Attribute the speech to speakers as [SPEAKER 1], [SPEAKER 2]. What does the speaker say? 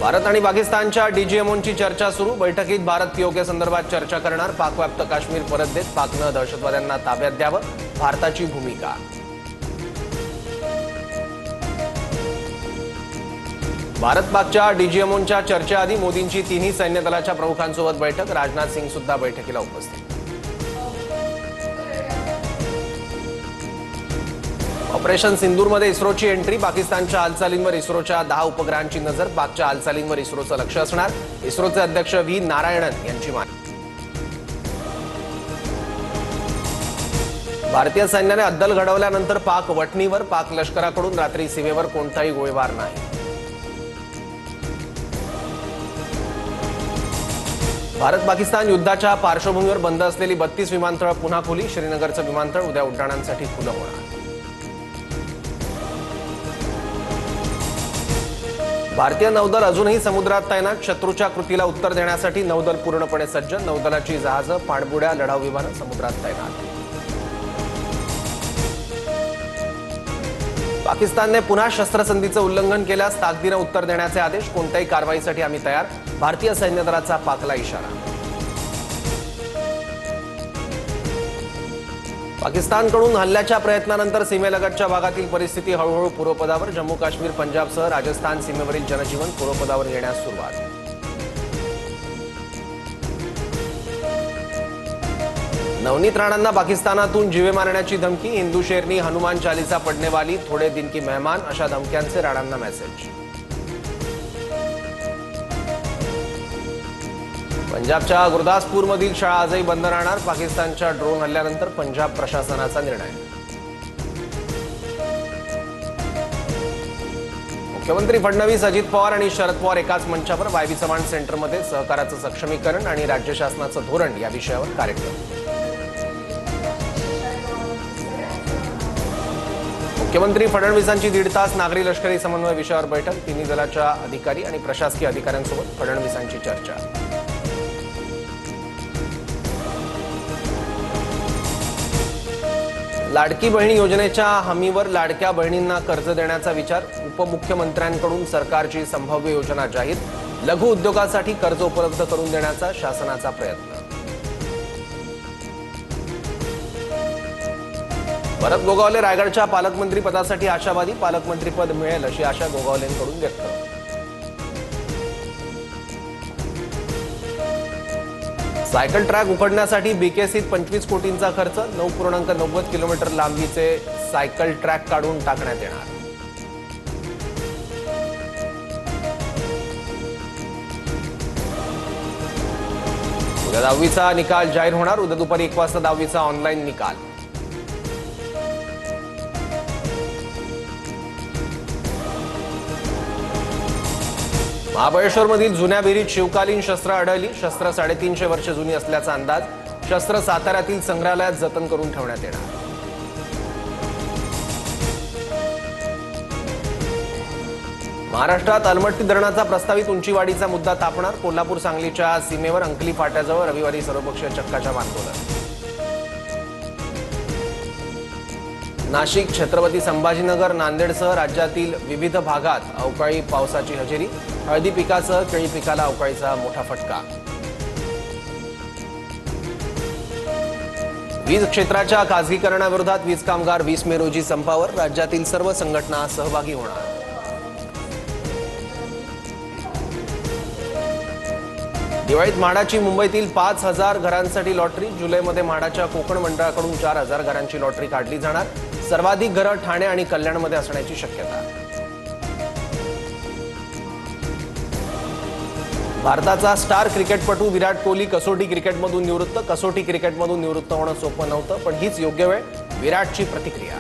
[SPEAKER 1] भारत आणि पाकिस्तानच्या डीजीएमओंची चर्चा सुरू। बैठकीत भारत पीओके संदर्भात चर्चा करणार। पाकव्याप्त काश्मीर परत देत पाकनं दहशतवाद्यांना ताब्यात द्यावं, भारताची भूमिका। भारत पाकच्या डीजीएमओंच्या चर्चेआधी मोदींची तिन्ही सैन्य दलाच्या प्रमुखांसोबत बैठक। राजनाथ सिंग सुद्धा बैठकीला उपस्थित। ऑपरेशन सिंदूरमध्ये इस्रोची एंट्री। पाकिस्तानच्या हालचालींवर इस्रोच्या 10 उपग्रहांची नजर। पाकच्या हालचालींवर इस्रोचं लक्ष असणार। इस्रोचे अध्यक्ष व्ही नारायणन यांची माहिती। भारतीय सैन्याने अद्दल घडवल्यानंतर पाक वटणीवर। पाक लष्कराकडून रात्री सीमेवर कोणताही गोळीबार नाही। भारत पाकिस्तान युद्धाच्या पार्श्वभूमीवर बंद असलेली 32 विमानतळ पुन्हा खुली। श्रीनगरचं विमानतळ उद्या उड्डाणांसाठी खुलं होणार। भारतीय नौदल अजूनही समुद्रात तैनात। शत्रूच्या कृतीला उत्तर देण्यासाठी नौदल पूर्णपणे सज्ज। नौदलाची जहाजं, पाणबुड्या, लढाऊ विमानं समुद्रात तैनात। पाकिस्तानने पुन्हा शस्त्रसंधीचं उल्लंघन केल्यास ताकदीनं उत्तर देण्याचे आदेश। कोणत्याही कारवाईसाठी आम्ही तयार। भारतीय सैन्य दलाचा पाकला इशारा। पाकिस्तानकडून हल्ल्याच्या प्रयत्नानंतर सीमेलगतच्या भागातील परिस्थिती हळूहळू पूर्वपदावर। जम्मू काश्मीर, पंजाबसह राजस्थान सीमेवरील जनजीवन पूर्वपदावर येण्यास सुरुवात। नवनीत राणांना पाकिस्तानातून जीवे मारण्याची धमकी। हिंदू शेरनी, हनुमान चालीसा पडने वाली, थोडे दिन की मेहमान अशा धमक्यांचे राणांना मेसेज। पंजाबच्या गुरदासपूरमधील शाळा आजही बंद राहणार। पाकिस्तानच्या ड्रोन हल्ल्यानंतर पंजाब प्रशासनाचा निर्णय। मुख्यमंत्री फडणवीस, अजित पवार आणि शरद पवार एकाच मंचावर। वायबी चव्हाण सेंटरमध्ये सहकाराचं सक्षमीकरण आणि राज्य शासनाचं धोरण या विषयावर कार्यक्रम। मुख्यमंत्री फडणवीसांची 1.5 तास नागरी लष्करी समन्वय विषयावर बैठक। तिन्ही दलाच्या अधिकारी आणि प्रशासकीय अधिकाऱ्यांसोबत फडणवीसांची चर्चा। लाडकी बहीण योजनेच्या हमीवर लाडक्या बहिणींना कर्ज देण्याचा विचार। उपमुख्यमंत्र्यांकडून सरकारची संभाव्य योजना जाहीर। लघु उद्योगासाठी कर्ज उपलब्ध करून देण्याचा शासनाचा प्रयत्न। भरत गोगावले रायगडच्या पालकमंत्री पदासाठी आशावादी। पालकमंत्रीपद मिळेल अशी आशा गोगावलेंकडून व्यक्त। सायकल ट्रॅक उघडण्यासाठी बीकेसीत 25 कोटींचा खर्च। 9.90 किलोमीटर लांबीचे सायकल ट्रॅक काढून टाकण्यात येणार। उद्या 10वीचा निकाल जाहीर होणार। उद्या दुपारी 1 वाजता 10वीचा ऑनलाईन निकाल। महाबळेश्वरमधील जुन्या विहिरीत शिवकालीन शस्त्र आढळली। शस्त्र 350 वर्ष जुनी असल्याचा अंदाज। शस्त्र साताऱ्यातील संग्रहालयात जतन करून ठेवण्यात येणार। महाराष्ट्रात अलमट्टी धरणाचा प्रस्तावित उंचीवाढीचा मुद्दा तापणार। कोल्हापूर सांगलीच्या सीमेवर अंकली फाट्याजवळ रविवारी सर्वपक्षीय चक्काजाम आंदोलन। नाशिक, छत्रपती संभाजीनगर, नांदेडसह राज्यातील विविध भागात अवकाळी पावसाची हजेरी। हळदी पिकासह केळी पिकाला अवकाळीचा मोठा फटका। वीज क्षेत्राच्या खासगीकरणाविरोधात वीज कामगार 20 मे रोजी संपावर। राज्यातील सर्व संघटना सहभागी होणार। दिवाळीत म्हाडाची मुंबईतील 5,000 घरांसाठी लॉटरी। जुलैमध्ये म्हाडाच्या कोकण मंडळाकडून 4,000 घरांची लॉटरी काढली जाणार। सर्वाधिक घरं ठाणे आणि कल्याणमध्ये असण्याची शक्यता। भारताचा स्टार क्रिकेटपटू विराट कोहली कसोटी क्रिकेटमधून निवृत्त। कसोटी क्रिकेटमधून निवृत्त होणं सोपं नव्हतं, पण हीच योग्य वेळ। विराटची प्रतिक्रिया।